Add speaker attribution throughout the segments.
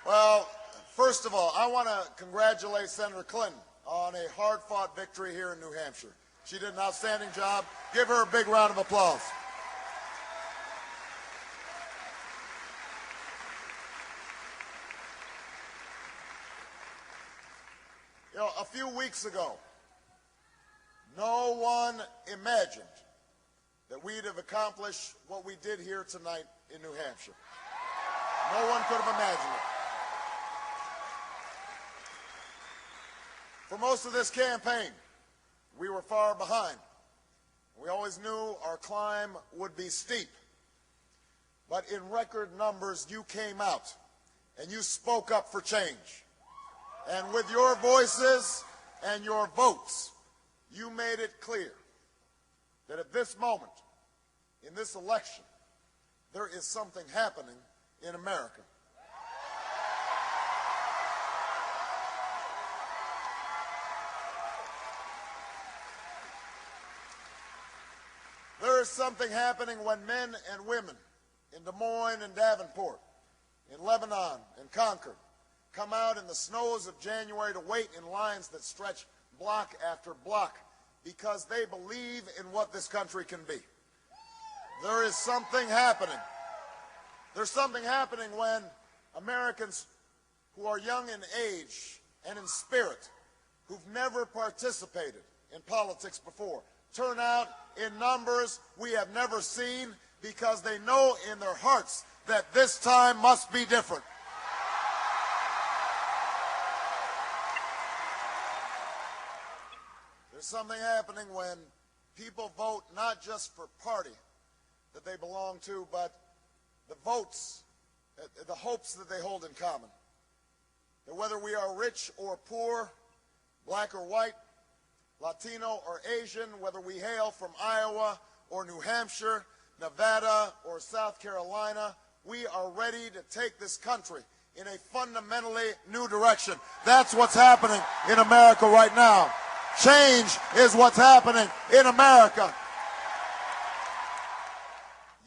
Speaker 1: Well, first of all, I want to congratulate Senator Clinton on a hard-fought victory here in New Hampshire. She did an outstanding job. Give her a big round of applause. You know, a few weeks ago, no one imagined that we'd have accomplished what we did here tonight in New Hampshire. No one could have imagined it. For most of this campaign, we were far behind. We always knew our climb would be steep. But in record numbers, you came out and you spoke up for change. And with your voices and your votes, you made it clear that at this moment, in this election, there is something happening in America. There is something happening when men and women in Des Moines and Davenport, in Lebanon and Concord, come out in the snows of January to wait in lines that stretch block after block because they believe in what this country can be. There is something happening. There's something happening when Americans who are young in age and in spirit, who've never participated in politics before, turn out in numbers we have never seen because they know in their hearts that this time must be different. There's something happening when people vote not just for party that they belong to, but the votes, the hopes that they hold in common. That whether we are rich or poor, black or white, Latino or Asian, whether we hail from Iowa or New Hampshire, Nevada or South Carolina, we are ready to take this country in a fundamentally new direction. That's what's happening in America right now. Change is what's happening in America.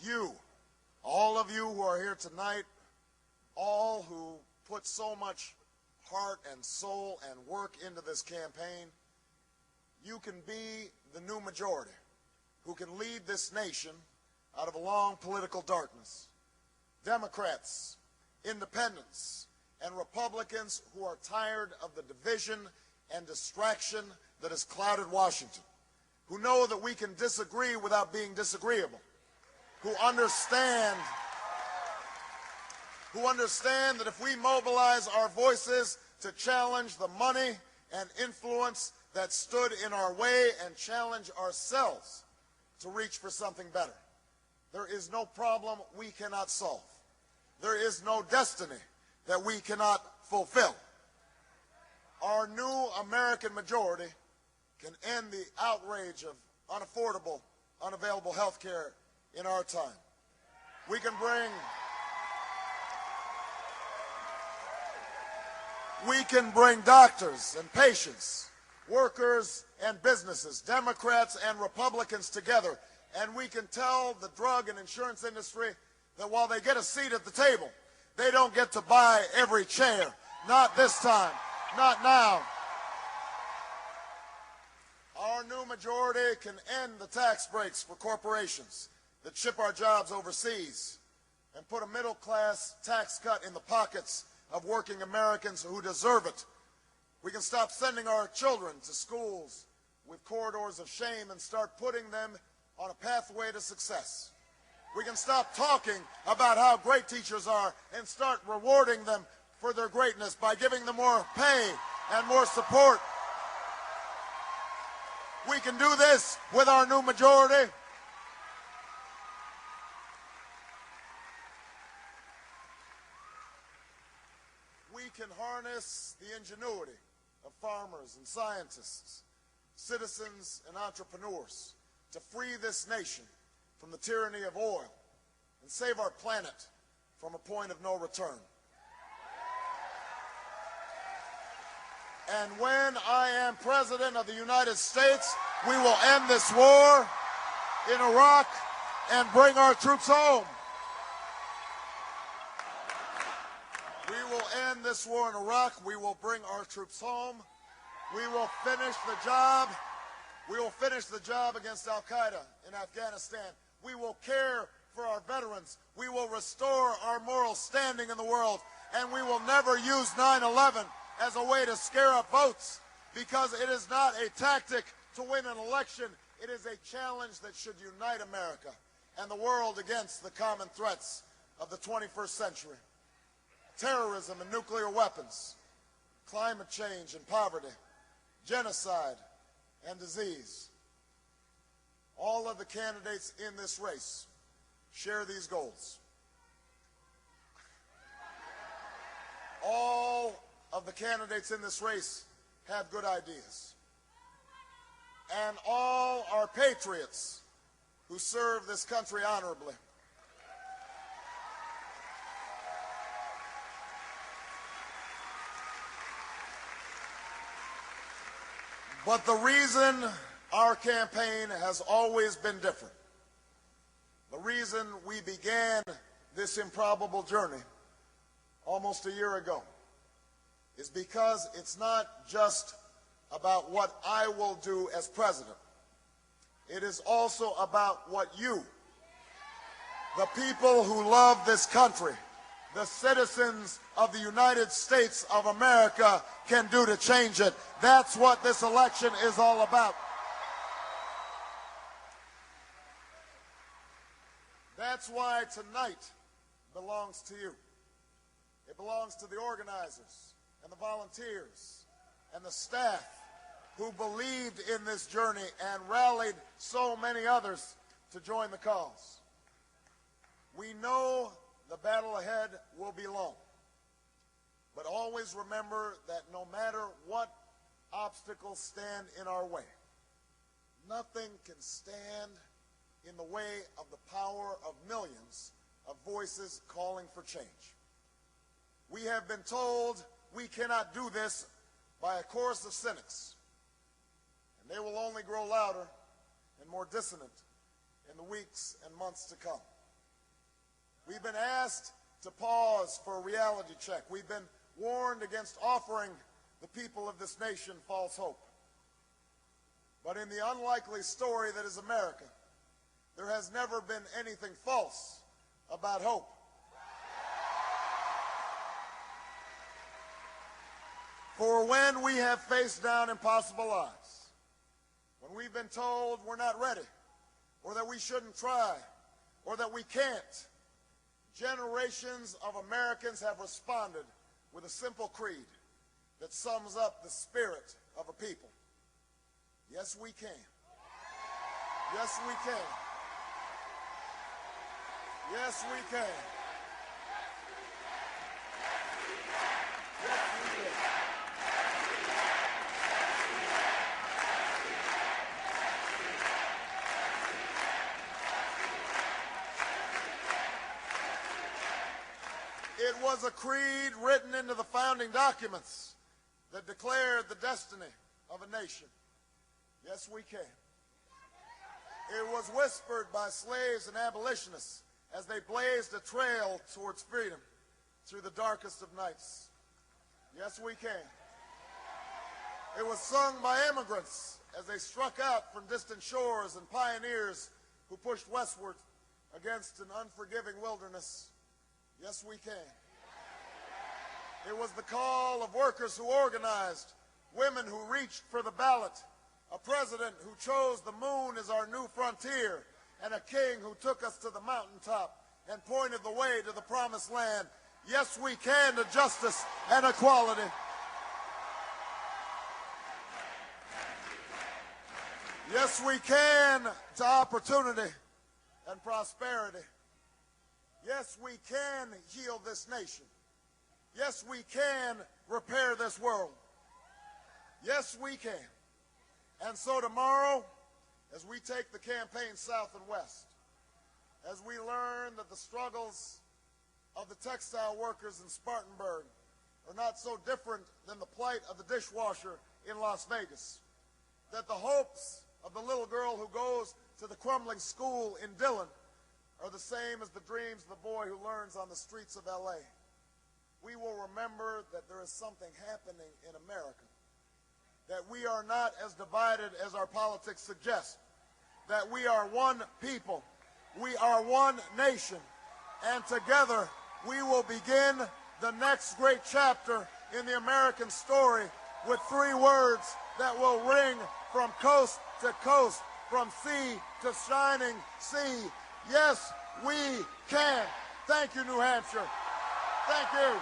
Speaker 1: You, all of you who are here tonight, all who put so much heart and soul and work into this campaign, you can be the new majority who can lead this nation out of a long political darkness. Democrats, independents, and Republicans who are tired of the division and distraction that has clouded Washington, who know that we can disagree without being disagreeable, who understand that if we mobilize our voices to challenge the money and influence that stood in our way and challenge ourselves to reach for something better, there is no problem we cannot solve. There is no destiny that we cannot fulfill. Our new American majority can end the outrage of unaffordable, unavailable health care in our time. We can bring doctors and patients, workers and businesses, Democrats and Republicans together, and we can tell the drug and insurance industry that while they get a seat at the table, they don't get to buy every chair. Not this time. Not now. Our new majority can end the tax breaks for corporations that ship our jobs overseas and put a middle-class tax cut in the pockets of working Americans who deserve it. We can stop sending our children to schools with corridors of shame and start putting them on a pathway to success. We can stop talking about how great teachers are and start rewarding them for their greatness by giving them more pay and more support. We can do this with our new majority. We can harness the ingenuity of farmers and scientists, citizens and entrepreneurs to free this nation from the tyranny of oil and save our planet from a point of no return. And when I am President of the United States, we will end this war in Iraq and bring our troops home. We will end this war in Iraq. We will bring our troops home. We will finish the job. We will finish the job against Al-Qaeda in Afghanistan. We will care for our veterans. We will restore our moral standing in the world. And we will never use 9/11 as a way to scare up votes, because it is not a tactic to win an election. It is a challenge that should unite America and the world against the common threats of the 21st century. Terrorism and nuclear weapons, climate change and poverty, genocide and disease. All of the candidates in this race share these goals. All of the candidates in this race have good ideas. And all are patriots who serve this country honorably. But the reason our campaign has always been different, the reason we began this improbable journey almost a year ago, is because it's not just about what I will do as president. It is also about what you, the people who love this country, the citizens of the United States of America, can do to change it. That's what this election is all about. That's why tonight belongs to you. It belongs to the organizers and the volunteers and the staff who believed in this journey and rallied so many others to join the cause. We know the battle ahead will be long, but always remember that no matter what obstacles stand in our way, nothing can stand in the way of the power of millions of voices calling for change. We have been told we cannot do this by a chorus of cynics, and they will only grow louder and more dissonant in the weeks and months to come. We've been asked to pause for a reality check. We've been warned against offering the people of this nation false hope. But in the unlikely story that is America, there has never been anything false about hope. For when we have faced down impossible odds, when we've been told we're not ready, or that we shouldn't try, or that we can't, generations of Americans have responded with a simple creed that sums up the spirit of a people. Yes, we can. Yes, we can. Yes, we can. Yes, we can. It was a creed written into the founding documents that declared the destiny of a nation. Yes, we can. It was whispered by slaves and abolitionists as they blazed a trail towards freedom through the darkest of nights. Yes, we can. It was sung by immigrants as they struck out from distant shores and pioneers who pushed westward against an unforgiving wilderness. Yes, we can. It was the call of workers who organized, women who reached for the ballot, a president who chose the moon as our new frontier, and a king who took us to the mountaintop and pointed the way to the promised land. Yes, we can to justice and equality. Yes, we can to opportunity and prosperity. Yes, we can heal this nation. Yes, we can repair this world. Yes, we can. And so tomorrow, as we take the campaign south and west, as we learn that the struggles of the textile workers in Spartanburg are not so different than the plight of the dishwasher in Las Vegas, that the hopes of the little girl who goes to the crumbling school in Dillon are the same as the dreams of the boy who learns on the streets of L.A. We will remember that there is something happening in America, that we are not as divided as our politics suggest, that we are one people, we are one nation, and together we will begin the next great chapter in the American story with 3 words that will ring from coast to coast, from sea to shining sea. Yes, we can. Thank you, New Hampshire. Thank you.